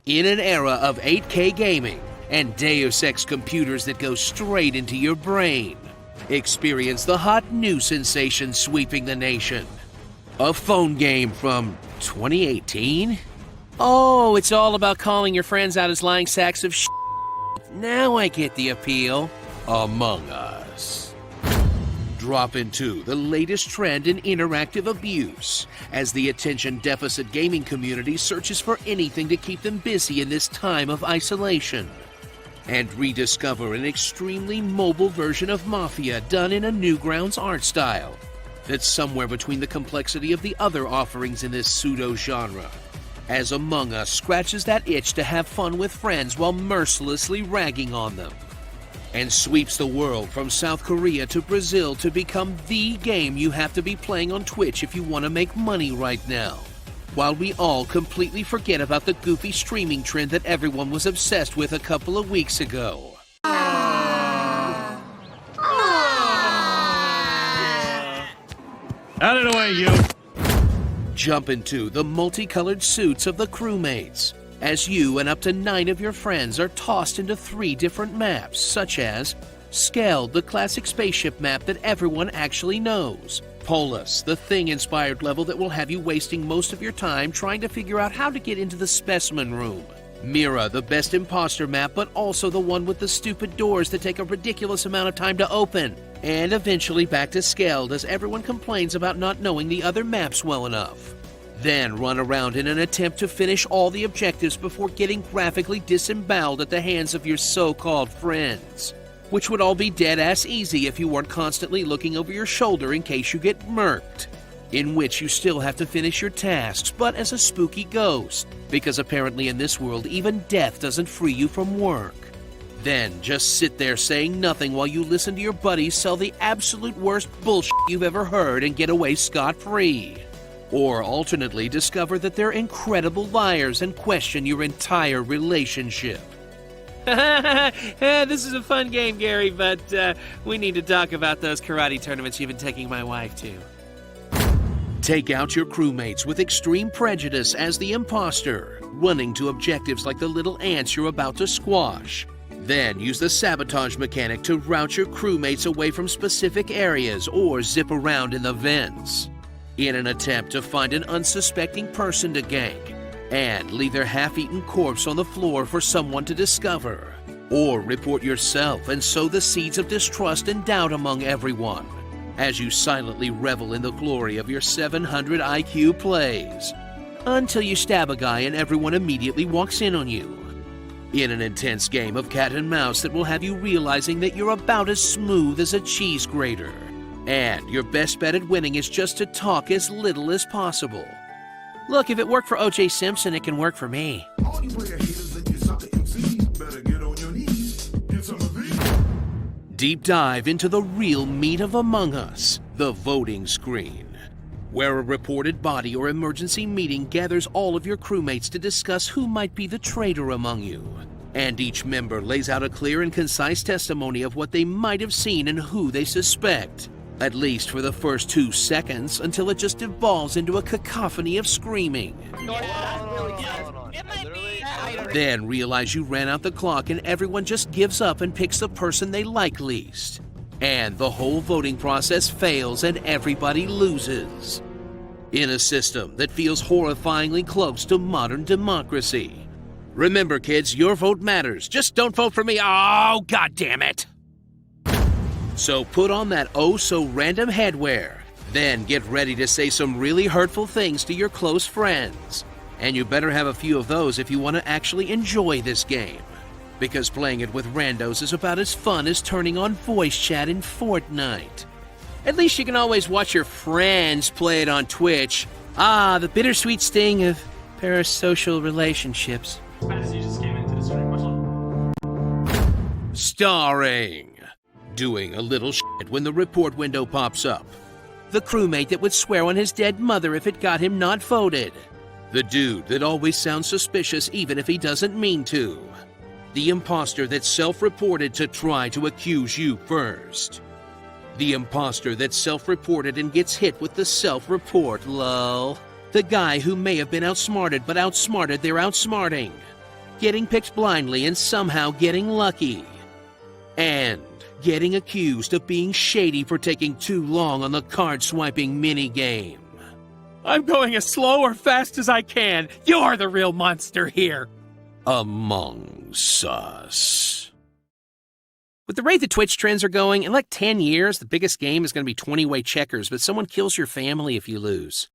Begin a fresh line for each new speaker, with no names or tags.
In an era of 8K gaming and Deus Ex computers that go straight into your brain, experience the hot new sensation sweeping the nation. A phone game from 2018? Oh, it's all about calling your friends out as lying sacks of shit. Now I get the appeal. Among Us. Drop into the latest trend in interactive abuse as the attention deficit gaming community searches for anything to keep them busy in this time of isolation. And rediscover an extremely mobile version of Mafia done in a Newgrounds art style that's somewhere between the complexity of the other offerings in this pseudo-genre, as Among Us scratches that itch to have fun with friends while mercilessly ragging on them, and sweeps the world from South Korea to Brazil to become the game you have to be playing on Twitch if you want to make money right now, while we all completely forget about the goofy streaming trend that everyone was obsessed with a couple of weeks ago.
Out of the way, you!
Jump into the multicolored suits of the crewmates as you and up to 9 of your friends are tossed into 3 different maps, such as Skeld, the classic spaceship map that everyone actually knows; Polus, the Thing-inspired level that will have you wasting most of your time trying to figure out how to get into the specimen room; Mira, the best imposter map, but also the one with the stupid doors that take a ridiculous amount of time to open; and eventually back to Skeld as everyone complains about not knowing the other maps well enough. Then run around in an attempt to finish all the objectives before getting graphically disemboweled at the hands of your so-called friends, which would all be dead-ass easy if you weren't constantly looking over your shoulder in case you get murked, in which you still have to finish your tasks, but as a spooky ghost, because apparently in this world even death doesn't free you from work. Then just sit there saying nothing while you listen to your buddies sell the absolute worst bullshit you've ever heard and get away scot-free. Or alternately discover that they're incredible liars and question your entire relationship.
This is a fun game, Gary, but we need to talk about those karate tournaments you've been taking my wife to.
Take out your crewmates with extreme prejudice as the imposter, running to objectives like the little ants you're about to squash. Then use the sabotage mechanic to route your crewmates away from specific areas or zip around in the vents, in an attempt to find an unsuspecting person to gank and leave their half-eaten corpse on the floor for someone to discover, or report yourself and sow the seeds of distrust and doubt among everyone as you silently revel in the glory of your 700 IQ plays, until you stab a guy and everyone immediately walks in on you, in an intense game of cat and mouse that will have you realizing that you're about as smooth as a cheese grater, and your best bet at winning is just to talk as little as possible.
Look, if it worked for O.J. Simpson, it can work for me.
Deep dive into the real meat of Among Us, the voting screen, where a reported body or emergency meeting gathers all of your crewmates to discuss who might be the traitor among you, and each member lays out a clear and concise testimony of what they might have seen and who they suspect, at least for the first 2 seconds, until it just devolves into a cacophony of screaming. Then realize you ran out the clock and everyone just gives up and picks the person they like least. And the whole voting process fails and everybody loses, in a system that feels horrifyingly close to modern democracy. Remember, kids, your vote matters. Just don't vote for me. Oh, God damn it. So put on that oh-so-random headwear. Then get ready to say some really hurtful things to your close friends. And you better have a few of those if you want to actually enjoy this game, because playing it with randos is about as fun as turning on voice chat in Fortnite.
At least you can always watch your friends play it on Twitch. Ah, the bittersweet sting of parasocial relationships.
Starring, doing a little shit when the report window pops up, the crewmate that would swear on his dead mother if it got him not voted, the dude that always sounds suspicious even if he doesn't mean to, the imposter that's self-reported to try to accuse you first, the imposter that's self-reported and gets hit with the self-report, lol, the guy who may have been outsmarted but outsmarted their outsmarting, getting picked blindly and somehow getting lucky, and getting accused of being shady for taking too long on the card-swiping minigame.
I'm going as slow or fast as I can. You're the real monster here.
Among Us.
With the rate that Twitch trends are going, in like 10 years, the biggest game is going to be 20-way checkers, but someone kills your family if you lose.